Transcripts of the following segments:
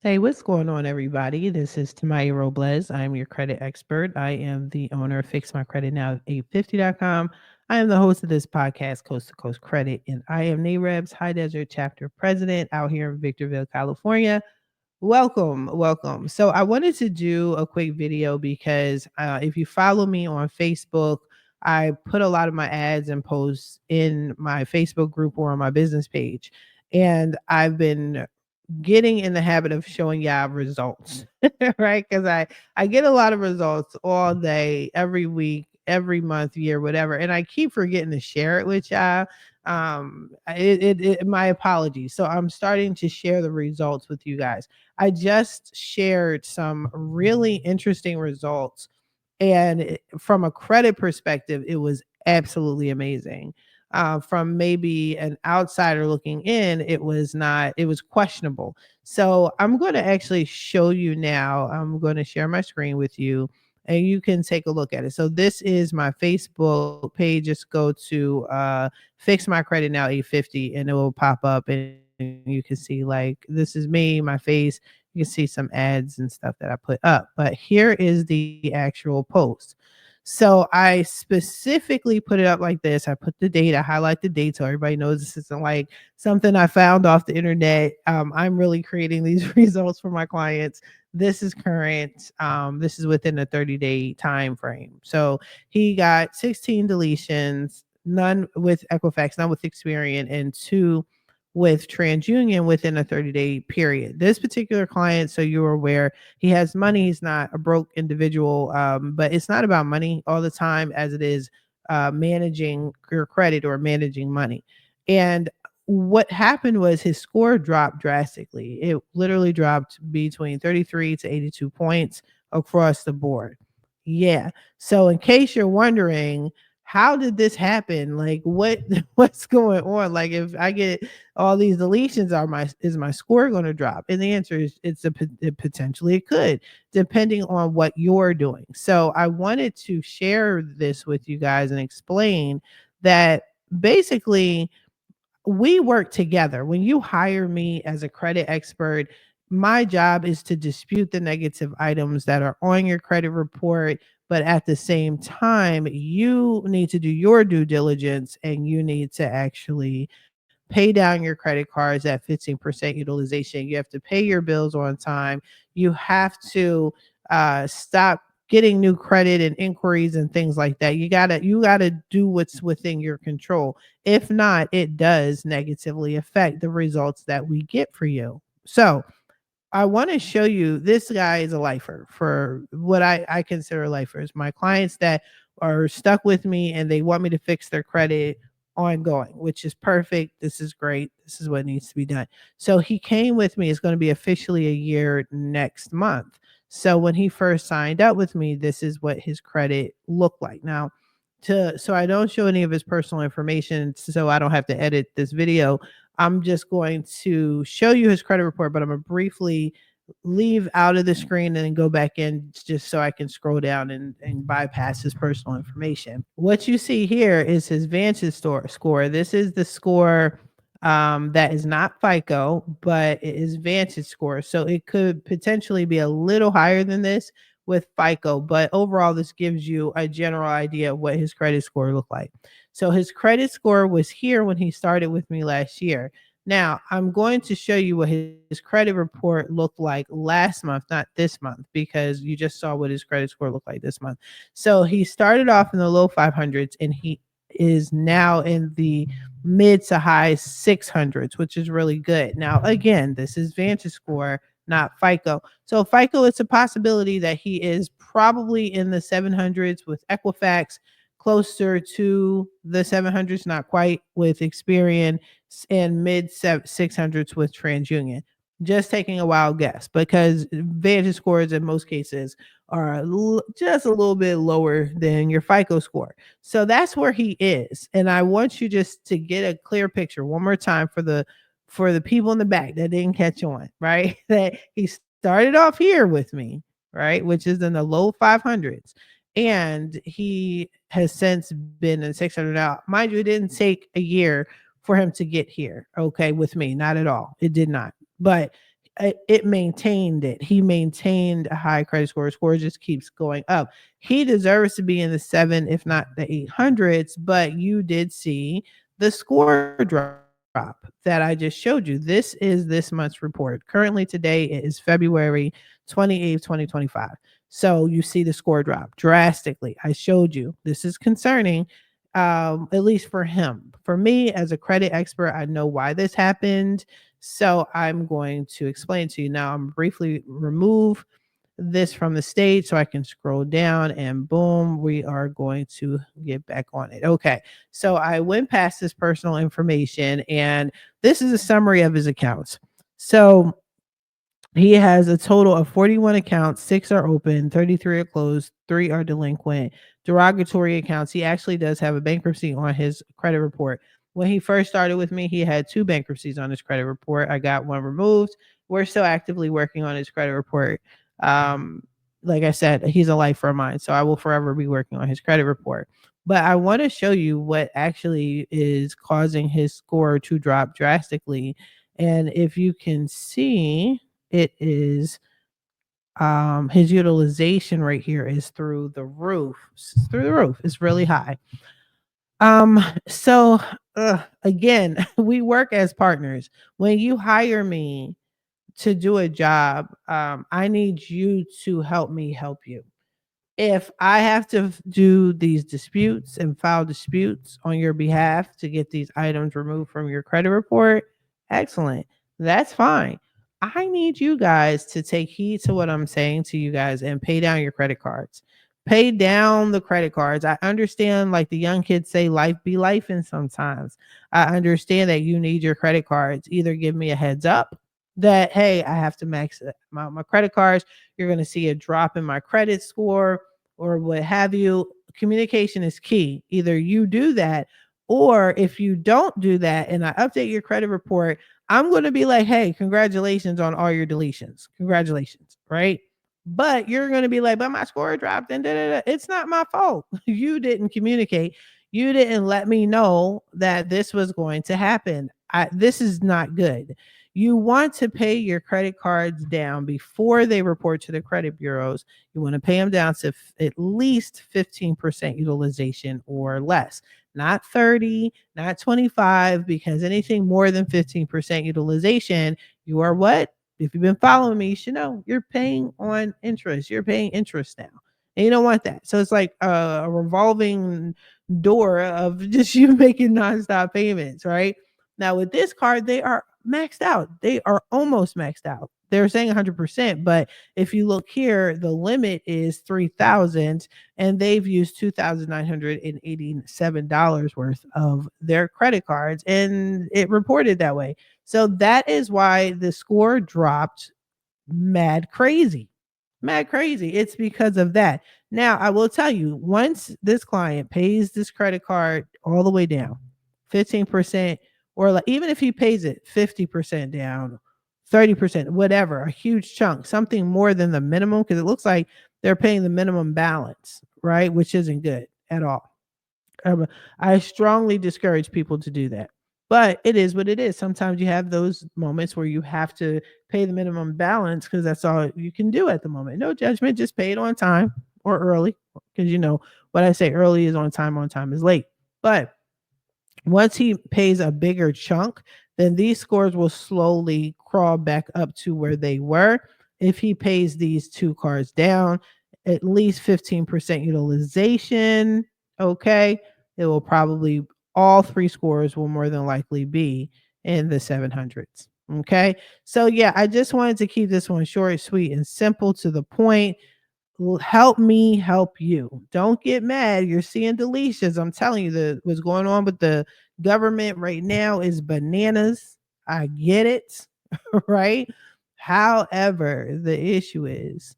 Hey, what's going on, everybody? This is Tamiya Robles. I'm your credit expert. I am the owner of FixMyCreditNow850.com. I am the host of this podcast, Coast to Coast Credit, and I am NAREB's High Desert Chapter President out here in Victorville, California. Welcome, welcome. So, I wanted to do a quick video because if you follow me on Facebook, I put a lot of my ads and posts in my Facebook group or on my business page. And I've been getting in the habit of showing y'all results, right? Because I get a lot of results all day, every week, every month, year, whatever, and I keep forgetting to share it with y'all. My apologies. So I'm starting to share the results with you guys. I just shared some really interesting results, and from a credit perspective, it was absolutely amazing. From maybe an outsider looking in, it was not, it was questionable. So I'm going to actually show you now. I'm going to share my screen with you and you can take a look at it. So this is my Facebook page. Just go to Fix My Credit Now 850 and it will pop up and you can see like this is me, my face. You can see some ads and stuff that I put up. But here is the actual post. So I specifically put it up like this. I put the date, I highlight the date so everybody knows this isn't like something I found off the internet. I'm really creating these results for my clients. This is current. This is within a 30-day time frame. So he got 16 deletions, none with Equifax, none with Experian, and two with TransUnion within a 30-day period. This particular client, so you're aware, he has money. He's not a broke individual, but it's not about money all the time as it is managing your credit or managing money. And what happened was his score dropped drastically. It literally dropped between 33 to 82 points across the board. Yeah. So in case you're wondering, how did this happen? Like what what's going on? Like if I get all these deletions, are my is my score going to drop? And the answer is it potentially it could, depending on what you're doing. So I wanted to share this with you guys and explain that basically we work together. When you hire me as a credit expert, my job is to dispute the negative items that are on your credit report. But at the same time, you need to do your due diligence and you need to actually pay down your credit cards at 15% utilization. You have to pay your bills on time. You have to stop getting new credit and inquiries and things like that. You gotta do what's within your control. If not, it does negatively affect the results that we get for you. So I want to show you this guy is a lifer for what I consider lifers. My clients that are stuck with me and they want me to fix their credit ongoing, which is perfect. This is great. This is what needs to be done. So he came with me. It's going to be officially a year next month. So when he first signed up with me, this is what his credit looked like. Now, to so I don't show any of his personal information, so I don't have to edit this video. I'm just going to show you his credit report, but I'm going to briefly leave out of the screen and then go back in just so I can scroll down and bypass his personal information. What you see here is his Vantage score. This is the score that is not FICO, but it is Vantage score. So it could potentially be a little higher than this with FICO, but overall, this gives you a general idea of what his credit score looked like. So his credit score was here when he started with me last year. Now, I'm going to show you what his credit report looked like last month, not this month, because you just saw what his credit score looked like this month. So he started off in the low 500s and he is now in the mid to high 600s, which is really good. Now, again, this is Vantage score, not FICO. So FICO, it's a possibility that he is probably in the 700s with Equifax, closer to the 700s, not quite with Experian, and mid 600s with TransUnion. Just taking a wild guess because Vantage scores in most cases are just a little bit lower than your FICO score. So that's where he is. And I want you just to get a clear picture one more time for the people in the back that didn't catch on, right? That he started off here with me, right? Which is in the low 500s. And he has since been in 600 now. Mind you, it didn't take a year for him to get here, okay, with me. Not at all. It did not. But it maintained it. He maintained a high credit score. His score just keeps going up. He deserves to be in the seven, if not the 800s, but you did see the score drop that I just showed you. This is this month's report. Currently today it is February 28th, 2025. So you see the score drop drastically. I showed you. This is concerning, at least for him. For me, as a credit expert, I know why this happened. So I'm going to explain to you now. I'm briefly remove this from the stage so I can scroll down and boom, we are going to get back on it. Okay. So I went past this personal information and this is a summary of his accounts. So he has a total of 41 accounts, 6 are open, 33 are closed, 3 are delinquent. Derogatory accounts. He actually does have a bankruptcy on his credit report. When he first started with me, he had 2 bankruptcies on his credit report. I got one removed. We're still actively working on his credit report. Um, like I said, he's a lifer of mine, so I will forever be working on his credit report. But I want to show you what actually is causing his score to drop drastically. And if you can see, it is his utilization right here is through the roof. Through the roof. It's really high. So again, we work as partners. When you hire me to do a job, I need you to help me help you. If I have to do these disputes and file disputes on your behalf to get these items removed from your credit report, excellent. That's fine. I need you guys to take heed to what I'm saying to you guys and pay down your credit cards. Pay down the credit cards. I understand, like the young kids say, life be life, and sometimes I understand that you need your credit cards. Either give me a heads up that, hey, I have to max my credit cards, you're going to see a drop in my credit score or what have you. Communication is key. Either you do that, or if you don't do that and I update your credit report, I'm going to be like, hey, congratulations on all your deletions. Congratulations. Right. But you're going to be like, but my score dropped and da, da, da. It's not my fault. You didn't communicate. You didn't let me know that this was going to happen. This is not good. You want to pay your credit cards down before they report to the credit bureaus. You want to pay them down to at least 15% utilization or less, not 30, not 25, because anything more than 15% utilization, you are what? If you've been following me, you should know you're paying on interest. You're paying interest now. And you don't want that. So it's like a revolving door of just you making nonstop payments, right? Now with this card, they are maxed out. They are almost maxed out. They're saying 100%, but if you look here, the limit is 3,000 and they've used $2,987 worth of their credit cards and it reported that way. So that is why the score dropped mad crazy. Mad crazy. It's because of that. Now, I will tell you, once this client pays this credit card all the way down, 15%, or like even if he pays it 50% down, 30%, whatever, a huge chunk, something more than the minimum, because it looks like they're paying the minimum balance, right? Which isn't good at all. I strongly discourage people to do that. But it is what it is. Sometimes you have those moments where you have to pay the minimum balance because that's all you can do at the moment. No judgment, just pay it on time or early. Because you know what I say, early is on time is late. But once he pays a bigger chunk, then these scores will slowly crawl back up to where they were. If he pays these 2 cards down, at least 15% utilization, okay, it will probably, all 3 scores will more than likely be in the 700s. Okay. So, yeah, I just wanted to keep this one short, sweet, and simple to the point. Help me help you. Don't get mad. You're seeing deletions. I'm telling you, what's going on with the government right now is bananas. I get it, right? However, the issue is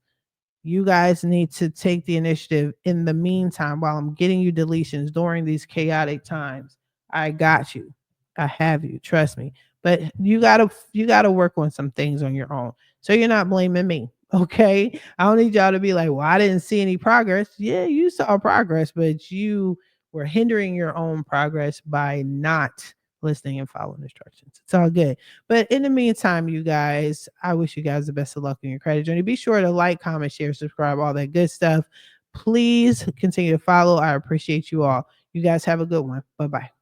you guys need to take the initiative in the meantime while I'm getting you deletions during these chaotic times. I got you. I have you. Trust me. But you gotta work on some things on your own. So you're not blaming me. Okay. I don't need y'all to be like, well, I didn't see any progress. Yeah, you saw progress, but you were hindering your own progress by not listening and following instructions. It's all good. But in the meantime, you guys, I wish you guys the best of luck in your credit journey. Be sure to like, comment, share, subscribe, all that good stuff. Please continue to follow. I appreciate you all. You guys have a good one. Bye bye.